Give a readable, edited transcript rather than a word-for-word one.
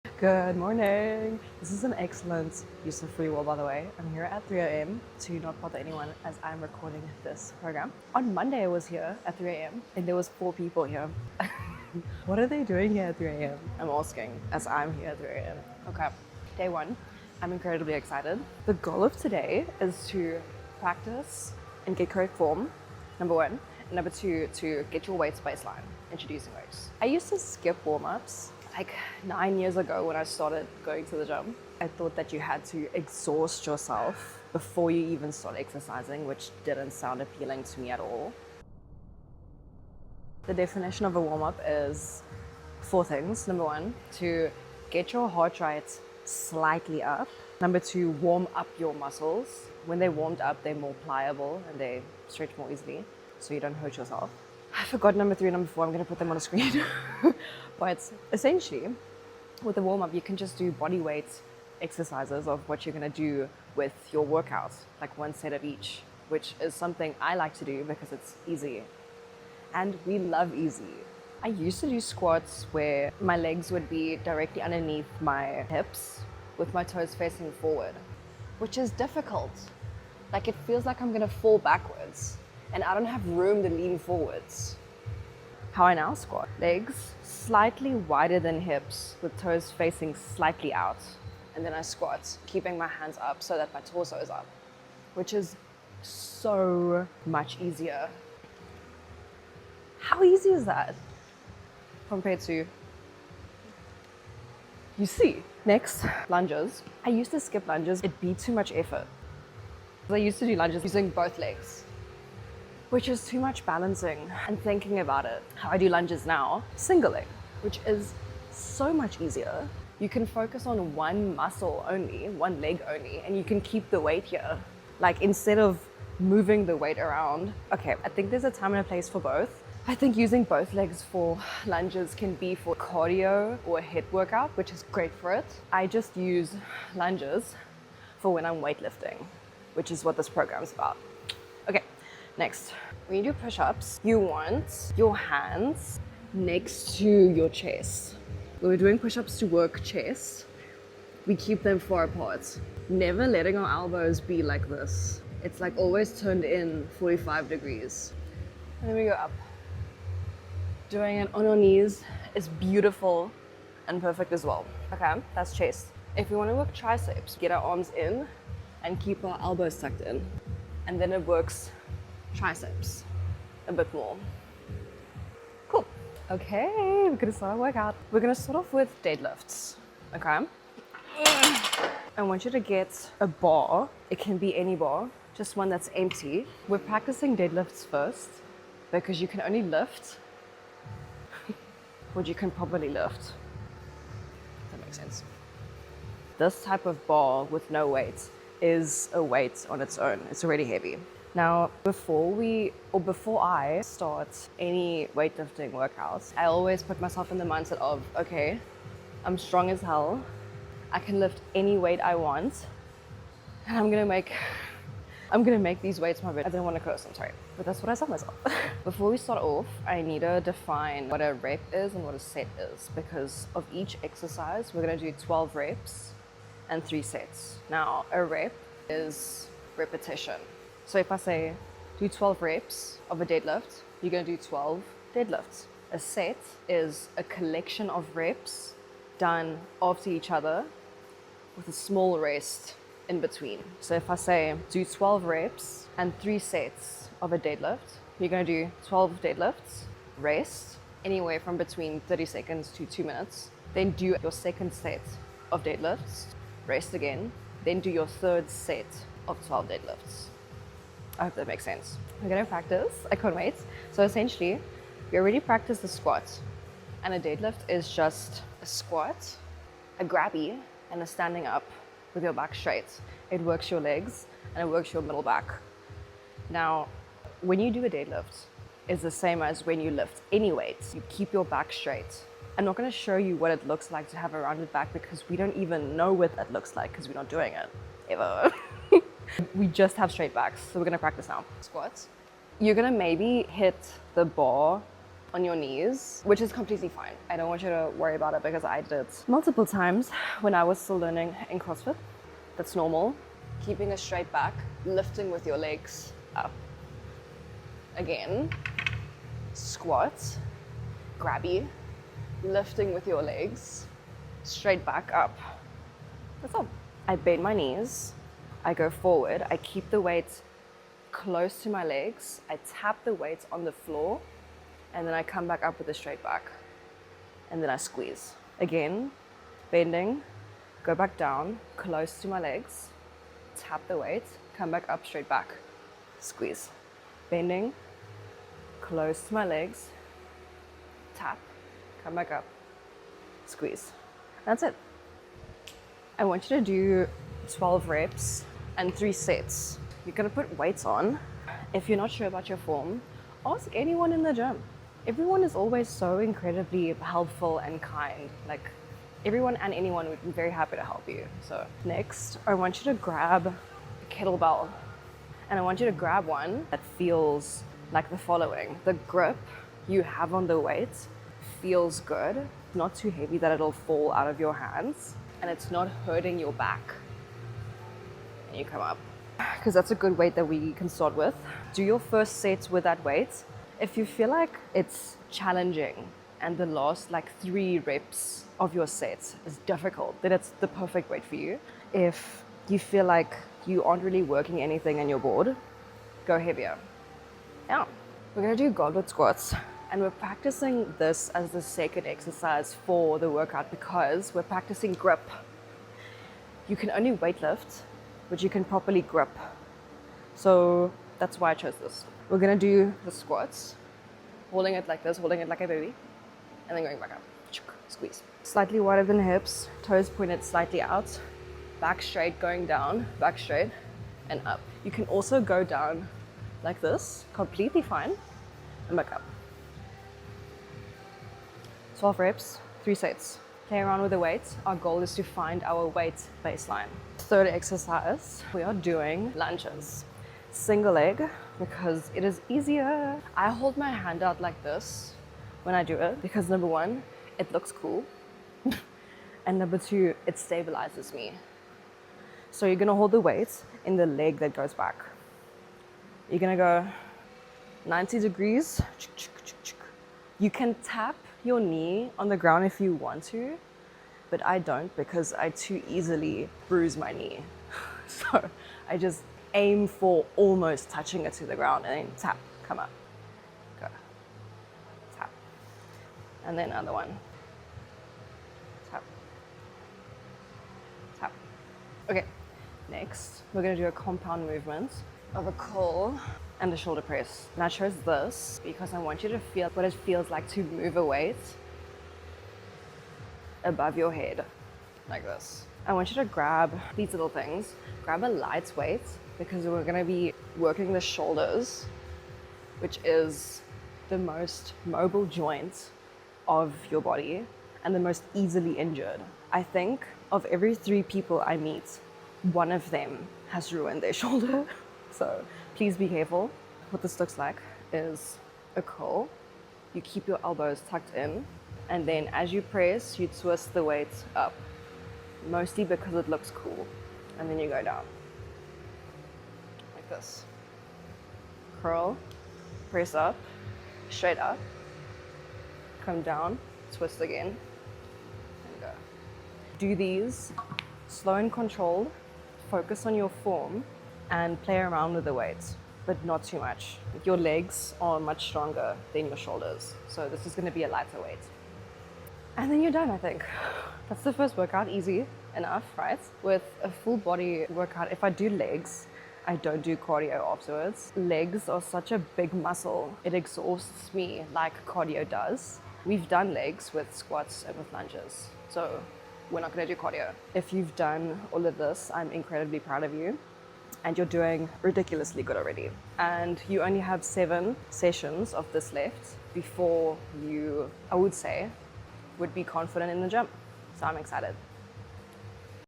Good morning. This is an excellent use of free will, by the way. I'm here at 3 a.m. to not bother anyone as I'm recording this program. On Monday, I was here at 3 a.m. and there was 4 people here. What are they doing here at 3 a.m.? I'm asking as I'm here at 3 a.m. Okay, day 1. I'm incredibly excited. The goal of today is to practice and get correct form, number 1. And number 2, to get your weights baseline, introducing weights. I used to skip warm-ups like 9 years ago when I started going to the gym. I thought that you had to exhaust yourself before you even start exercising, which didn't sound appealing to me at all. The definition of a warm-up is 4 things. Number 1, to get your heart rate slightly up. Number 2, warm up your muscles. When they're warmed up, they're more pliable and they stretch more easily, so you don't hurt yourself. I forgot number 3 and number 4. I'm going to put them on the screen. But essentially, with the warm-up, you can just do body weight exercises of what you're going to do with your workout, like 1 set of each, which is something I like to do because it's easy. And we love easy. I used to do squats where my legs would be directly underneath my hips with my toes facing forward, which is difficult. Like, it feels like I'm going to fall backwards and I don't have room to lean forwards. How I now squat: legs slightly wider than hips with toes facing slightly out. And then I squat, keeping my hands up so that my torso is up, which is so much easier. How easy is that compared to, you see? Next, lunges. I used to skip lunges. It'd be too much effort. I used to do lunges using both legs, which is too much balancing and thinking about it. How I do lunges now, single leg, which is so much easier. You can focus on one muscle only, one leg only, and you can keep the weight here. Like, instead of moving the weight around. Okay, I think there's a time and a place for both. I think using both legs for lunges can be for cardio or a HIIT workout, which is great for it. I just use lunges for when I'm weightlifting, which is what this program's about. Okay, next, when you do push-ups, you want your hands next to your chest. When we're doing push-ups to work chest, we keep them far apart, never letting our elbows be like this. It's like always turned in 45 degrees. And then we go up. Doing it on your knees is beautiful and perfect as well. Okay, that's chest. If we want to work triceps, get our arms in and keep our elbows tucked in. And then it works triceps a bit more. Cool. Okay, we're gonna start our workout. We're gonna start off with deadlifts, okay? I want you to get a bar. It can be any bar, just one that's empty. We're practicing deadlifts first because you can only lift what you can probably lift. If that makes sense. This type of bar with no weight is a weight on its own. It's already heavy. Now, before I start any weightlifting workouts, I always put myself in the mindset of, okay, I'm strong as hell. I can lift any weight I want, and I'm gonna make these weights my bit. I didn't want to curse, I'm sorry, but that's what I told myself. Before we start off, I need to define what a rep is and what a set is, because of each exercise, we're gonna do 12 reps and 3 sets. Now, a rep is repetition. So if I say do 12 reps of a deadlift, you're gonna do 12 deadlifts. A set is a collection of reps done after each other with a small rest in between. So if I say do 12 reps and 3 sets of a deadlift, you're gonna do 12 deadlifts, rest anywhere from between 30 seconds to 2 minutes, then do your second set of deadlifts, rest again, then do your third set of 12 deadlifts. I hope that makes sense. We're gonna practice, I can't wait. So essentially, we already practiced the squat, and a deadlift is just a squat, a grabby, and a standing up with your back straight. It works your legs and it works your middle back. Now, when you do a deadlift, it's the same as when you lift any weight. You keep your back straight. I'm not gonna show you what it looks like to have a rounded back because we don't even know what that looks like because we're not doing it, ever. We just have straight backs, so we're gonna practice now. Squats. You're gonna maybe hit the bar on your knees, which is completely fine. I don't want you to worry about it because I did it multiple times when I was still learning in CrossFit. That's normal. Keeping a straight back, lifting with your legs up. Again, squat, grabby, lifting with your legs, straight back up. That's all. I bend my knees, I go forward, I keep the weight close to my legs, I tap the weight on the floor, and then I come back up with a straight back. And then I squeeze. Again, bending, go back down, close to my legs, tap the weight, come back up, straight back, squeeze. Bending, close to my legs, tap, come back up, squeeze. That's it. I want you to do 12 reps and 3 sets. You're gonna put weights on. If you're not sure about your form, ask anyone in the gym. Everyone is always so incredibly helpful and kind. Like, everyone and anyone would be very happy to help you. So next, I want you to grab a kettlebell. And I want you to grab one that feels like the following. The grip you have on the weight feels good, not too heavy that it'll fall out of your hands, and it's not hurting your back. And you come up, because that's a good weight that we can start with. Do your first set with that weight. If you feel like it's challenging and the last like 3 reps of your set is difficult, then it's the perfect weight for you. If you feel like you aren't really working anything and you're bored, go heavier. Yeah, we're gonna do goblet squats. And we're practicing this as the second exercise for the workout because we're practicing grip. You can only weightlift, but you can properly grip. So that's why I chose this. We're gonna do the squats, holding it like this, holding it like a baby, and then going back up. Squeeze. Slightly wider than the hips, toes pointed slightly out, back straight, going down, back straight, and up. You can also go down like this, completely fine, and back up. 12 reps, 3 sets. Play around with the weights. Our goal is to find our weight baseline. Third exercise, we are doing lunges. Single leg, because it is easier. I hold my hand out like this when I do it, because number 1, it looks cool. And number 2, it stabilizes me. So you're gonna hold the weight in the leg that goes back. You're gonna go 90 degrees. You can tap your knee on the ground if you want to, but I don't because I too easily bruise my knee. So I just aim for almost touching it to the ground and then tap, come up, go, tap, and then another one, tap, tap. Okay, next we're gonna do a compound movement of a curl and a shoulder press. And I chose this because I want you to feel what it feels like to move a weight above your head, like this. I want you to grab these little things. Grab a light weight because we're gonna be working the shoulders, which is the most mobile joint of your body and the most easily injured. I think of every 3 people I meet, one of them has ruined their shoulder. So please be careful. What this looks like is a curl. You keep your elbows tucked in, and then as you press, you twist the weight up, mostly because it looks cool. And then you go down, like this. Curl, press up, straight up, come down, twist again, and go. Do these slow and controlled, focus on your form, and play around with the weights, but not too much. Your legs are much stronger than your shoulders, so this is gonna be a lighter weight. And then you're done, I think. That's the first workout, easy enough, right? With a full body workout, if I do legs, I don't do cardio afterwards. Legs are such a big muscle. It exhausts me like cardio does. We've done legs with squats and with lunges, so we're not gonna do cardio. If you've done all of this, I'm incredibly proud of you. And you're doing ridiculously good already. And you only have 7 sessions of this left before you, I would say, would be confident in the gym. So I'm excited.